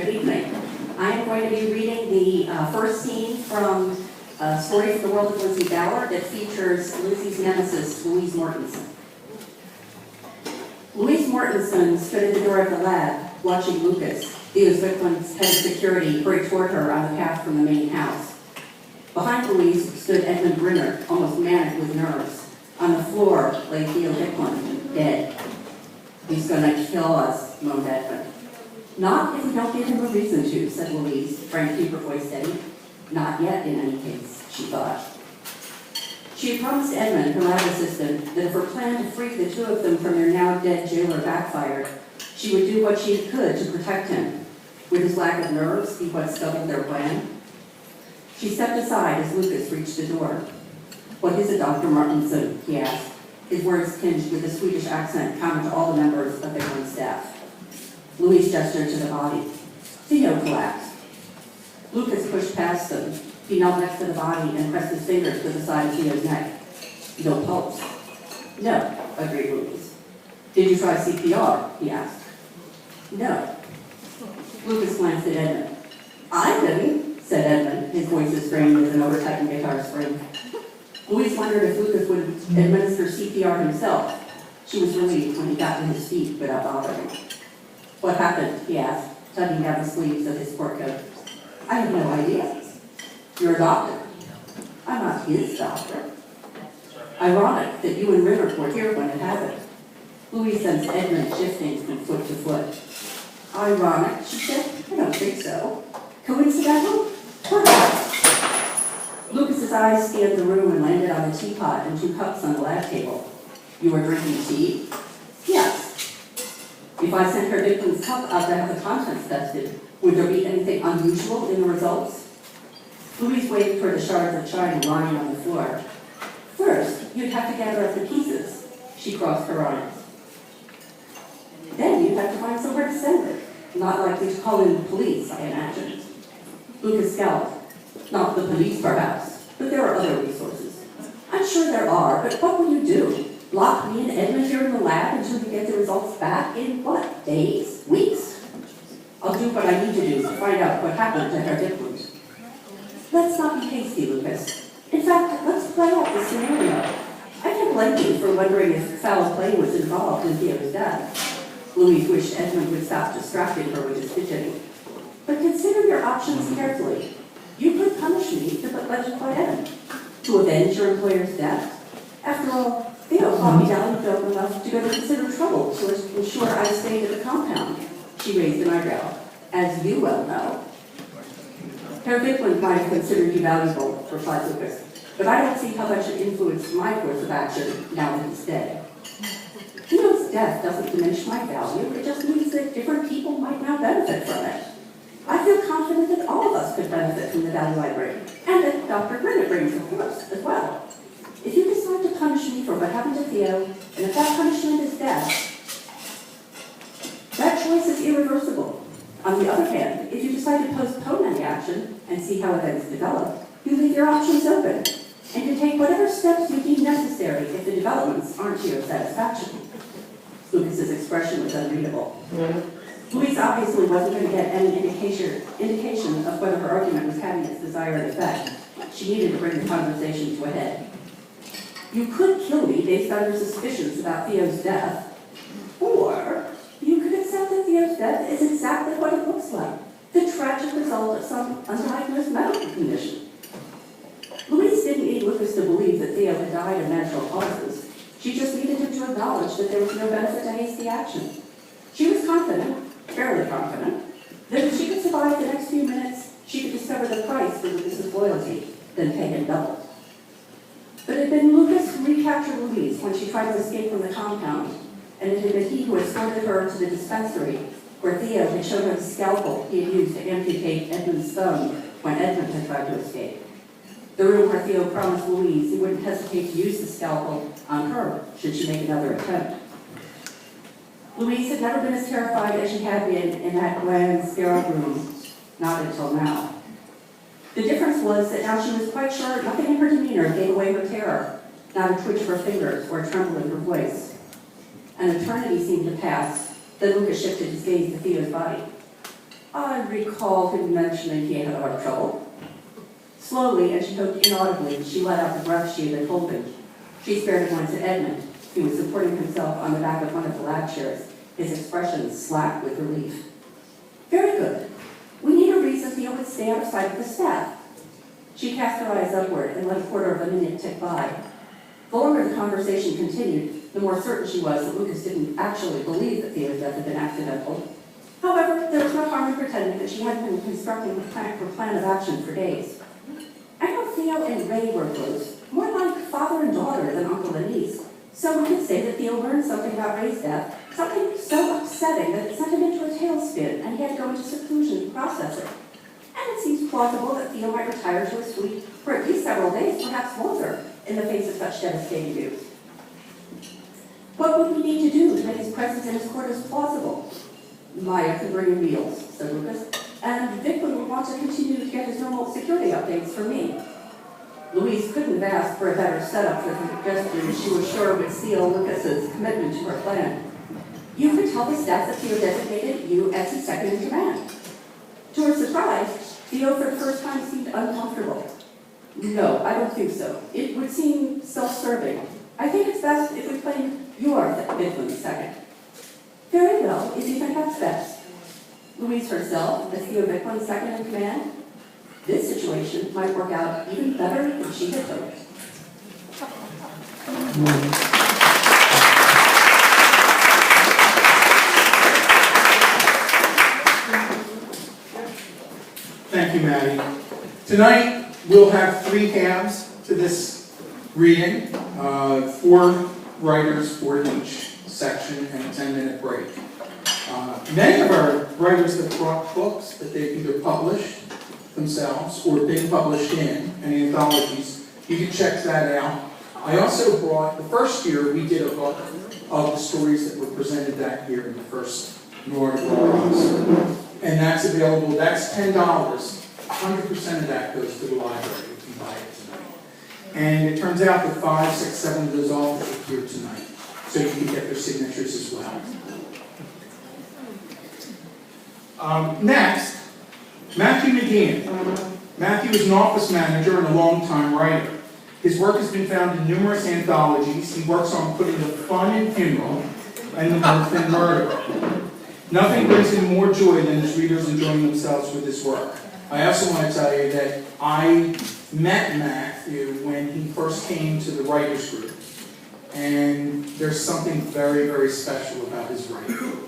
Good evening. I am going to be reading the first scene from a story from the world of Lizzie Ballard that features Lizzie's nemesis, Louise Mortensen. Louise Mortensen stood at the door of the lab, watching Lucas, Theo's victim's head of security, hurry toward her on the path from the main house. Behind Louise stood Edmund Brenner, almost manic with nerves. On the floor lay Theo Hicklin, dead. "He's gonna kill us," moaned Edmund. "Not if we don't give him a reason to," said Louise, trying to keep her voice steady. "Not yet, in any case," she thought. She had promised Edmund, her lab assistant, that if her plan to free the two of them from their now dead jailer backfired, she would do what she could to protect him. Would his lack of nerves be what scuttled their plan? She stepped aside as Lucas reached the door. "What is it, Dr. Mortensen?" he asked, his words tinged with a Swedish accent common to all the members of their own staff. Louise gestured to the body. Theo collapsed. Lucas pushed past them. He knelt next to the body and pressed his fingers to the side of Theo's neck. "No pulse." "No," agreed Louise. "Did you try CPR?" he asked. "No." Lucas glanced at Edmund. "I didn't," said Edmund, his voice as strained as an over-tightened guitar string. Louise wondered if Lucas would administer CPR himself. She was relieved when he got to his feet without bothering. "What happened?" he asked, tugging down the sleeves of his sport coat. "I have no idea." "You're a doctor." "I'm not his doctor." Ironic that you and River were here when it happened. Louise sensed Edmund shifting from foot to foot. "Ironic," she said. "I don't think so. Coincidental? Perhaps." Lucas's eyes scanned the room and landed on the teapot and 2 cups on the lab table. "You were drinking tea?" "Yes." "If I sent her victim's cup out to have the contents tested, would there be anything unusual in the results?" Louise waved toward the shards of china lying on the floor. "First, you'd have to gather up the pieces." She crossed her arms. "Then you'd have to find somewhere to send it. Not likely to call in the police, I imagine." Lucas scowled. "Not the police, perhaps, but there are other resources." "I'm sure there are, but what will you do? Lock me and Edmund here in the lab until you get the results back in, what, days? Weeks?" "I'll do what I need to do to find out what happened to her victims." "Let's not be hasty, Lucas. In fact, let's play out the scenario. I can't blame you for wondering if foul play was involved in Theo's death." Louise wished Edmund would stop distracting her with his fidgeting. "But consider your options carefully. You could punish me to put legend by end, to avenge your employer's death. After all, Theo caught me down and dope enough to go to consider trouble to ensure I stayed at the compound." She raised an eyebrow. "As you well know." "Herr Bicklund might have considered you valuable," replied Lucas, "but I don't see how that should influence my course of action now that he's dead." "Theo's death doesn't diminish my value. It just means that different people might now benefit from it. I feel confident that all of us could benefit from the value I bring, and that Dr. Brenner brings, of course, as well. If you decide to punish me for what happened to Theo, and if that punishment is death, that choice is irreversible. On the other hand, if you decide to postpone any action and see how events develop, you leave your options open, and you take whatever steps you deem necessary if the developments aren't to your satisfaction." Lucas's expression was unreadable. Louise obviously wasn't going to get any indication of whether her argument was having its desired effect. She needed to bring the conversation to a head. "You could kill me based on your suspicions about Theo's death, or you could accept that Theo's death is exactly what it looks like, the tragic result of some undiagnosed medical condition." Louise didn't need Lucas to believe that Theo had died of natural causes. She just needed him to acknowledge that there was no benefit to hasty action. She was confident, fairly confident, that if she could survive the next few minutes, she could discover the price for Lucas's loyalty, then pay him double. But it had been Lucas who recaptured Louise when she tried to escape from the compound, and it had been he who escorted her to the dispensary, where Theo had shown her the scalpel he had used to amputate Edmund's thumb when Edmund had tried to escape. The room where Theo promised Louise he wouldn't hesitate to use the scalpel on her should she make another attempt. Louise had never been as terrified as she had been in that bland, sterile room, not until now. The difference was that now she was quite sure nothing in her demeanor gave away her terror, not a twitch of her fingers or a tremble in her voice. An eternity seemed to pass, then Lucas shifted his gaze to Theo's body. I recall him mentioning he had a lot of trouble. Slowly, and she hoped inaudibly, she let out the breath she had been holding. She spared a glance at Edmund, who was supporting himself on the back of one of the lab chairs, his expression slack with relief. Very good. We need a reason Theo would stay out of sight of the staff. She cast her eyes upward and let a quarter of a minute tick by. The longer the conversation continued, the more certain she was that Lucas didn't actually believe that Theo's death had been accidental. However, there was no harm in pretending that she hadn't been constructing her plan of action for days. I know Theo and Ray were close, more like father and daughter than uncle and niece. So we could say that Theo learned something about Ray's death, something so upsetting that it sent him into a tailspin and he had to go into seclusion to process it. And it seems plausible that Theo might retire to a suite for at least several days, perhaps longer, in the face of such devastating news. What would we need to do to make his presence in his quarters plausible? Maya could bring in meals, said Lucas, and Vic would want to continue to get his normal security updates from me. Louise couldn't have asked for a better setup for the suggestion she was sure would seal Lucas's commitment to her plan. You could tell the staff that Theo designated you as his second in command. To her surprise, Theo for the first time seemed uncomfortable. No, I don't think so. It would seem self-serving. I think it's best if we claim you're Midland second. Very well, if you think that's best. Louise herself, as Theo Bickland's second in command? This situation might work out even better than she had hoped. Thank you, Matty. Tonight, we'll have 3 halves to this reading, 4 writers for each section and a 10-minute break. Many of our writers have brought books that they've either published themselves or been published in anthologies. You can check that out. I also brought, the first year we did a book of the stories that were presented that year in the first Noir. And that's available, that's $10. 100% of that goes to the library if you buy it tonight. And it turns out that 5, 6, 7 of those authors are here tonight, so you can get their signatures as well. Next, Matthew McGeehan. Matthew is an office manager and a longtime writer. His work has been found in numerous anthologies. He works on putting the fun in funeral and the mirth in murder. Nothing brings him more joy than his readers enjoying themselves with his work. I also want to tell you that I met Matthew when he first came to the writers group. And there's something very, very special about his writing.